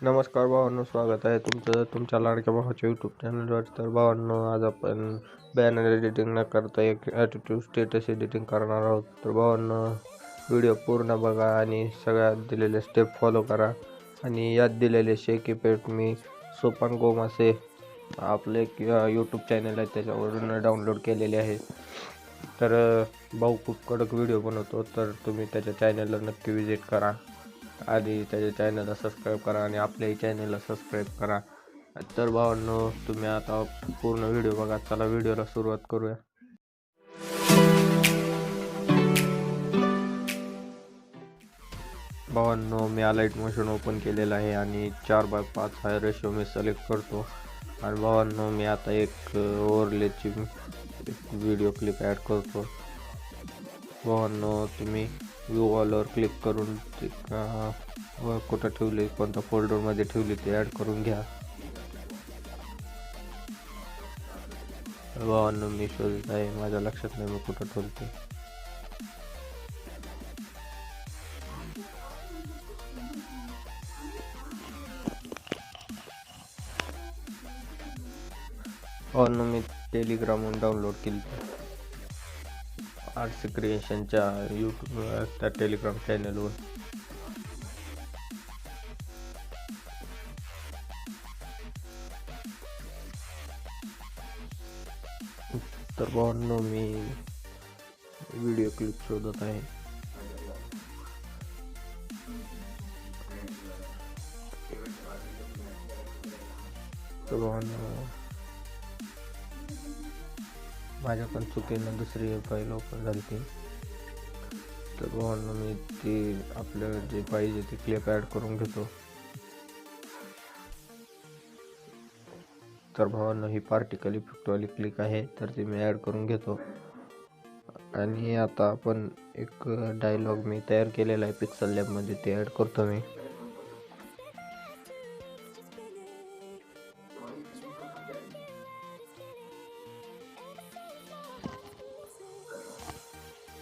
नमस्कार भावांनो, स्वागत आहे तुमचं तुमच्या लाडक्या भावाच्या यूट्यूब चॅनलवर. तर भावांनो, आज आपण बॅनर एडिटिंग न करता एक ॲटिट्यूड स्टेटस एडिटिंग करणार आहोत. तर भावांनो, व्हिडिओ पूर्ण बघा आणि सगळ्यात दिलेले स्टेप फॉलो करा. आणि यात दिलेले शेक इफेक्ट मी सोपान गोमासे आपले यूट्यूब चॅनल आहे त्याच्यावरून डाउनलोड केलेले आहे. तर भाऊ खूप कडक व्हिडिओ बनवतो, तर तुम्ही त्याच्या चॅनलला नक्की विजिट करा. आधी त्याच्या चॅनलला सबस्क्राईब करा आणि आपल्याही चॅनलला सबस्क्राईब करा. तर भावांनो, तुम्ही आता पूर्ण व्हिडिओ बघा. चला व्हिडिओला सुरुवात करूया. भावांनो, मी अलाइट मशीन ओपन केलेलं आहे आणि 4:5 हा रेशो मी सिलेक्ट करतो. आणि भावांनो, मी आता एक ओव्हरलेची व्हिडिओ क्लिप ॲड करतो. भावांनो, तुम्ही व्ह्यू ऑलवर क्लिक करून कुठं ठेवली, कोणत्या फोल्डरमध्ये ठेवली ते ॲड करून घ्या. भावांनो, मी शोधत आहे, माझ्या लक्षात नाही मी कुठं ठेवते. भावांनो, मी टेलिग्रामवरून डाउनलोड केली आर्ट्स क्रिएशनच्या यूट्यूब त्या टेलिग्राम चॅनलवर. तर भावांनो, मी व्हिडिओ क्लिप शोधत आहे. तर भावांनो, माझ्याकडून चुकीनं दुसरी फाईल ओपन झाली ती. तर भावांनो, मी ती आपल्याला जे पाहिजे ती क्लिप ॲड करून घेतो. तर भावांनो, ही पार्टिकल इफेक्टवाली क्लिक आहे, तर ती मी ॲड करून घेतो. आणि आता आपण एक डायलॉग मी तयार केलेला आहे पिक्सल लॅबमध्ये, ते ॲड करतो मी.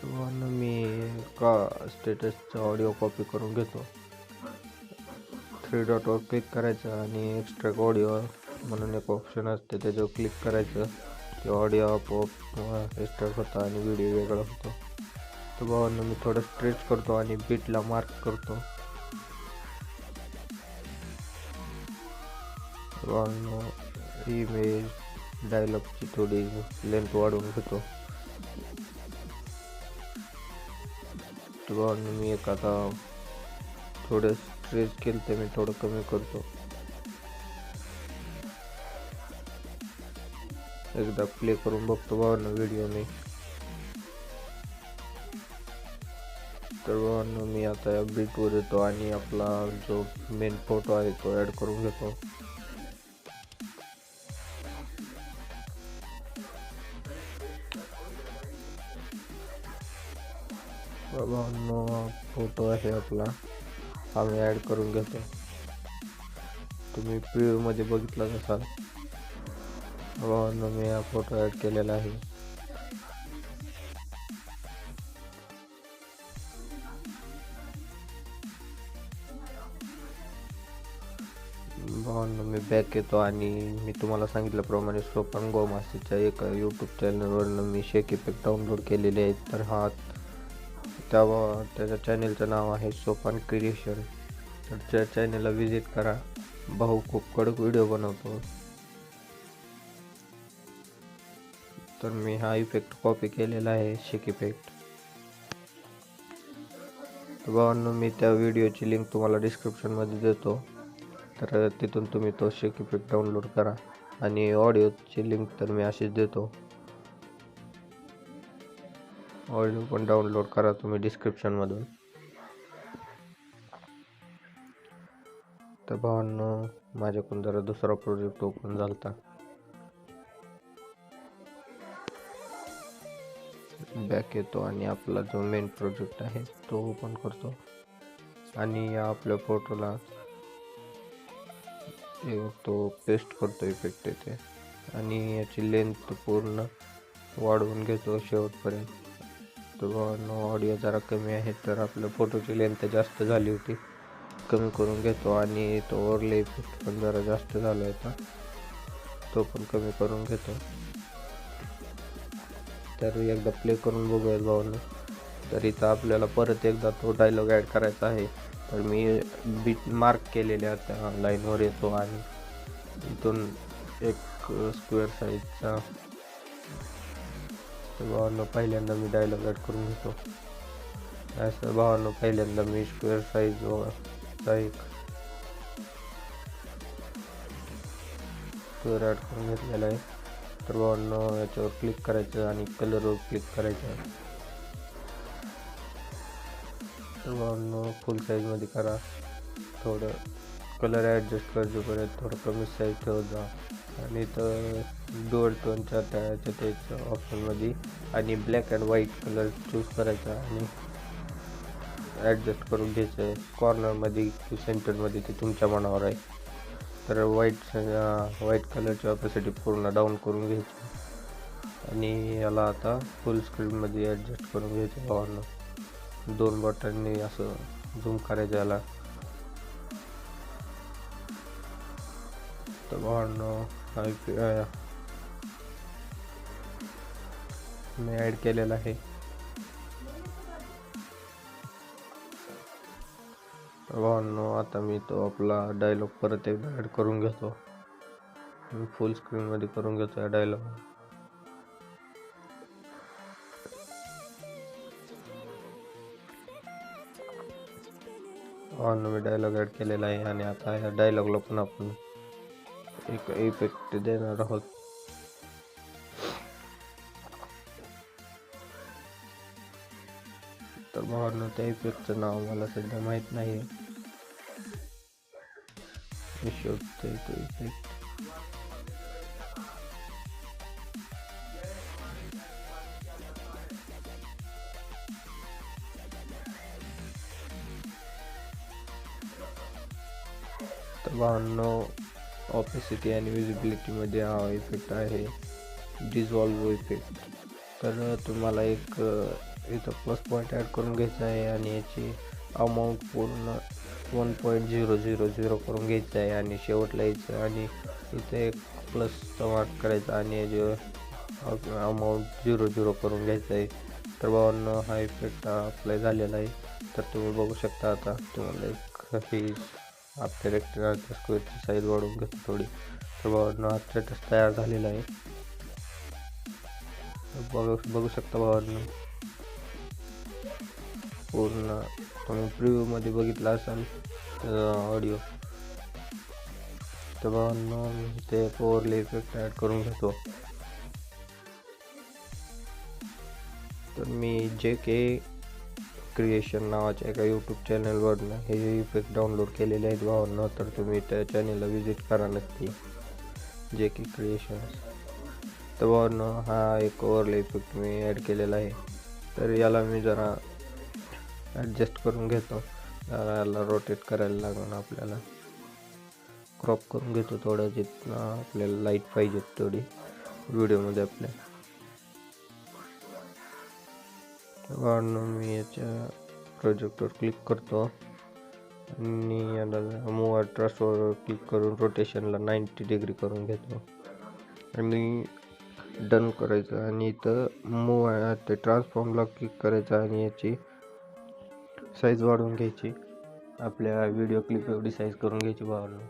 भावांनो, मी का स्टेटसचा ऑडिओ कॉपी करून घेतो. 3 डॉटवर क्लिक करायचं आणि एक्स्ट्रॅक्ट ऑडिओ म्हणून एक ऑप्शन असते, त्याच्यावर क्लिक करायचं. ते ऑडिओ आपोआप एक्स्ट्रॅक्ट होतं आणि व्हिडिओ वेगळा होतो. तर भावांनो, मी थोडं स्ट्रेच करतो आणि बीटला मार्क करतो. भावांनो, इमेज डायलॉगची थोडी लेंथ वाढवून घेतो. तर भावांनो, मी एक आता थोडं स्ट्रेच केलं ते मी थोडं कमी करतो. एकदा प्ले करून बघतो भावांनो व्हिडिओ मी. तर भावांनो, मी आता या बीटवर येतो आणि आपला जो मेन फोटो आहे तो ॲड करून घेतो. भावांनो, फोटो आहे आपला, हा मी ॲड करून घेतो. तुम्ही प्रिव्ह्यूमध्ये बघितलाच असाल. भावांनो, मी हा फोटो ॲड केलेला आहे. भावांनो, मी बॅक येतो आणि मी तुम्हाला सांगितल्याप्रमाणे सोपान गोमासेच्या एका यूट्यूब चॅनलवरून मी शेक इफेक्ट डाउनलोड केलेले आहेत. तर हा त्याच्या चॅनलचं नाव आहे सोपान क्रिएशन. तर त्या चॅनलला विजिट करा. भाऊ खूप कडक व्हिडिओ बनवतो. तर मी हा इफेक्ट कॉपी केलेला आहे, शेक इफेक्ट. तर भावांनो, मी त्या व्हिडिओची लिंक तुम्हाला डिस्क्रिप्शनमध्ये देतो. तर तिथून तुम्ही तो शेक इफेक्ट डाउनलोड करा. आणि ऑडिओची लिंक तर मी अशीच देतो. ऑडिओ पण डाउनलोड करा तुम्ही डिस्क्रिप्शनमधून. तर भावांनो, माझ्याकडून जरा दुसरा प्रोजेक्ट ओपन झाला. बॅक येतो आणि आपला जो मेन प्रोजेक्ट आहे तो ओपन करतो. आणि या आपल्या फोटोला तो पेस्ट करतो इफेक्ट येते. आणि याची लेंथ पूर्ण वाढवून घेतो शेवटपर्यंत. तर ऑडिओ जरा कमी आहे, तर आपल्या फोटोची लेंथ जास्त झाली होती. कमी करून घेतो आणि तो ओव्हरले इफेक्ट पण जरा जास्त झाला आहे, तो पण कमी करून घेतो. तर एकदा प्ले करून बघूयात भावांनो. तर इथं आपल्याला परत एकदा तो डायलॉग ॲड करायचा आहे. तर मी बीट मार्क केलेल्या त्या लाईनवर येतो आणि इथून एक स्क्वेअर साईजचा भावांनो पहिल्यांदा मी डायलॉग ॲड करून घेतो. असं भावांनो पहिल्यांदा मी स्क्वेअर साईजचा एक स्क्वेअर ॲड करून घेतलेला आहे. तर भावांनो याच्यावर क्लिक करायचं आणि कलरवर क्लिक करायचं. तर भावांनो फुल साईजमध्ये करा. थोडं कलर ॲडजस्ट करायचं, थोडं कमी साईज ठेवत जा आणि इथं डुअल टोनच्या त्याच्या ऑप्शनमध्ये आणि black and white colour choose करायचा आणि ॲडजस्ट करून घ्यायचं आहे. कॉर्नरमध्ये की सेंटरमध्ये ते तुमच्या मनावर आहे. तर व्हाईट कलरची ऑपॅसिटी पूर्ण डाऊन करून घ्यायची आणि याला आता फुल स्क्रीनमध्ये ॲडजस्ट करून घ्यायचं भावांनो. 2 बटननी असं झूम करायचं याला. तर भावांनो मी ॲड केलेला आहे. भावांनो आता मी तो आपला डायलॉग परत एकदा ॲड करून घेतो. मी फुल स्क्रीनमध्ये करून घेतो या डायलॉग. भावांनो मी डायलॉग ॲड केलेला आहे आणि आता या डायलॉगला पण आपण एक इफेक्ट देणार आहोत. तर भावांनो त्या इफेक्टचं नाव मला सध्या माहीत नाही. मी शोधतोय तो इफेक्ट. तर भावांनो ऑपेसिटी आणि विजिबिलिटीमध्ये हा इफेक्ट आहे, डिझॉल्व इफेक्ट. तर तुम्हाला एक इथं प्लस पॉईंट ॲड करून घ्यायचा आहे आणि याची अमाऊंट पूर्ण 1.000 करून घ्यायचं आहे आणि शेवटला यायचं आणि इथे एक प्लसचा मार्क करायचा आणि याची अमाऊंट 0 करून घ्यायचं आहे. तर भावांनो हा इफेक्ट अप्लाय झालेला आहे. तर तुम्ही बघू शकता. आता तुम्हाला एक ही आपल्या रेक्टँगलच्या स्क्वेअरची साईज वाढवून घेतो थोडी. तर भावांनो हा स्टेटस तयार झालेला आहे. बघू शकता भावांनो पूर्ण. तुम्ही प्रिव्ह्यूमध्ये बघितला असाल ऑडिओ. तर भावांनो ते ओव्हरले इफेक्ट ॲड करून घेतो. तर मी JK क्रिएशन नावाच्या एका यूट्यूब चॅनलवरनं हे इफेक्ट डाउनलोड केलेले आहेत भावांनो. तर तुम्ही त्या चॅनलला विजिट करा नक्की, JK क्रिएशन्स. तर भावांनो हा एक ओव्हरले इफेक्ट मी ॲड केलेला आहे. तर याला मी जरा ॲडजस्ट करून घेतो. याला रोटेट करायला लागणार आपल्याला. क्रॉप करून घेतो थोडं, जिथं आपल्याला लाईट पाहिजे थोडी व्हिडिओमध्ये आपल्या. भावांनो मी याच्या प्रोजेक्टवर क्लिक करतो आणि याला मूव ट्रान्सफरवर क्लिक करून रोटेशनला 90 डिग्री करून घेतो आणि डन करायचं. आणि इथं मूव आहे ते ट्रान्सफॉर्मला क्लिक करायचं आणि याची साईज वाढवून घ्यायची. आपल्या व्हिडिओ क्लिप एवढी साईज करून घ्यायची भावांनो.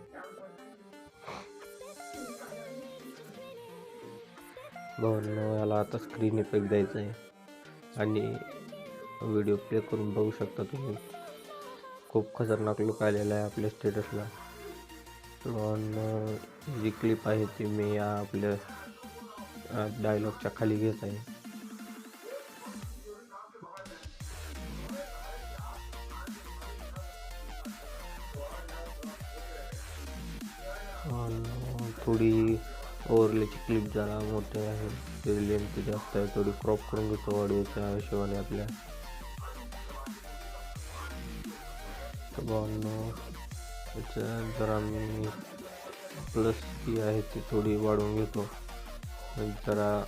याला आता स्क्रीन इफेक्ट द्यायचा आहे आणि व्हिडिओ प्ले करून बघू शकता तुम्ही. खूप खतरनाक लुक आलेला आहे आपल्या स्टेटसला. जी क्लिप आहे ती मी आपल्या डायलॉगच्या खाली घेत आहे. थोडी ओव्हरलेची क्लिप जरा मोठी आहे, त्याची लेंथ जास्त आहे. थोडी क्रॉप करून घेतो ऑडिओच्या हिशोबाने आपल्या. तर भावांनो त्याच्या जरा मी प्लस ती आहे ती थोडी वाढवून घेतो. जरा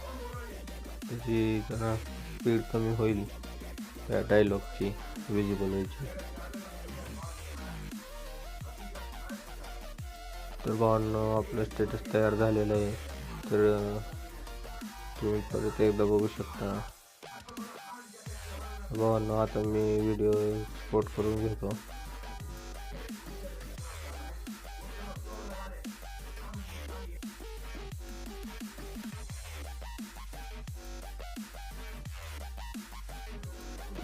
त्याची जरा स्पीड कमी होईल त्या डायलॉगची, विजिबल व्हायची. तर भावांनो आपलं स्टेटस तयार झालेलं आहे. तर तुम्ही परत एकदा बघू शकता. भावांनो आता मी व्हिडिओ एक्सपोर्ट करून घेतो.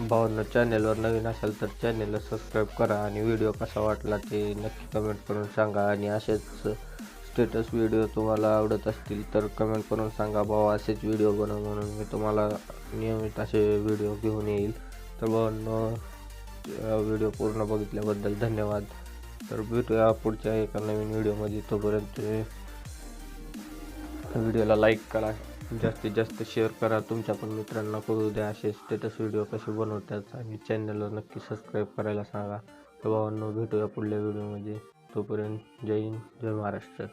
भावांनो चॅनेलवर नवीन असाल तर चॅनेलला सबस्क्राईब करा आणि व्हिडिओ कसा वाटला ते नक्की कमेंट करून सांगा. आणि असेच स्टेटस व्हिडिओ तुम्हाला आवडत असतील तर कमेंट करून सांगा भाऊ असेच व्हिडिओ बनव म्हणून. मी तुम्हाला नियमित असे व्हिडिओ घेऊन येईल. तर भावांनो व्हिडिओ पूर्ण बघितल्याबद्दल धन्यवाद. तर भेटूया पुढच्या एका नवीन व्हिडिओमध्ये. तोपर्यंत व्हिडिओला लाईक करा, जास्तीत जास्त शेअर करा, तुमच्या पण मित्रांना कळू द्या असे स्टेटस व्हिडिओ कसे बनवतात. आणि चॅनलला नक्की सबस्क्राईब करायला सांगा. तर भावांनो भेटूया पुढल्या व्हिडिओमध्ये. तोपर्यंत जय हिंद, जय महाराष्ट्र.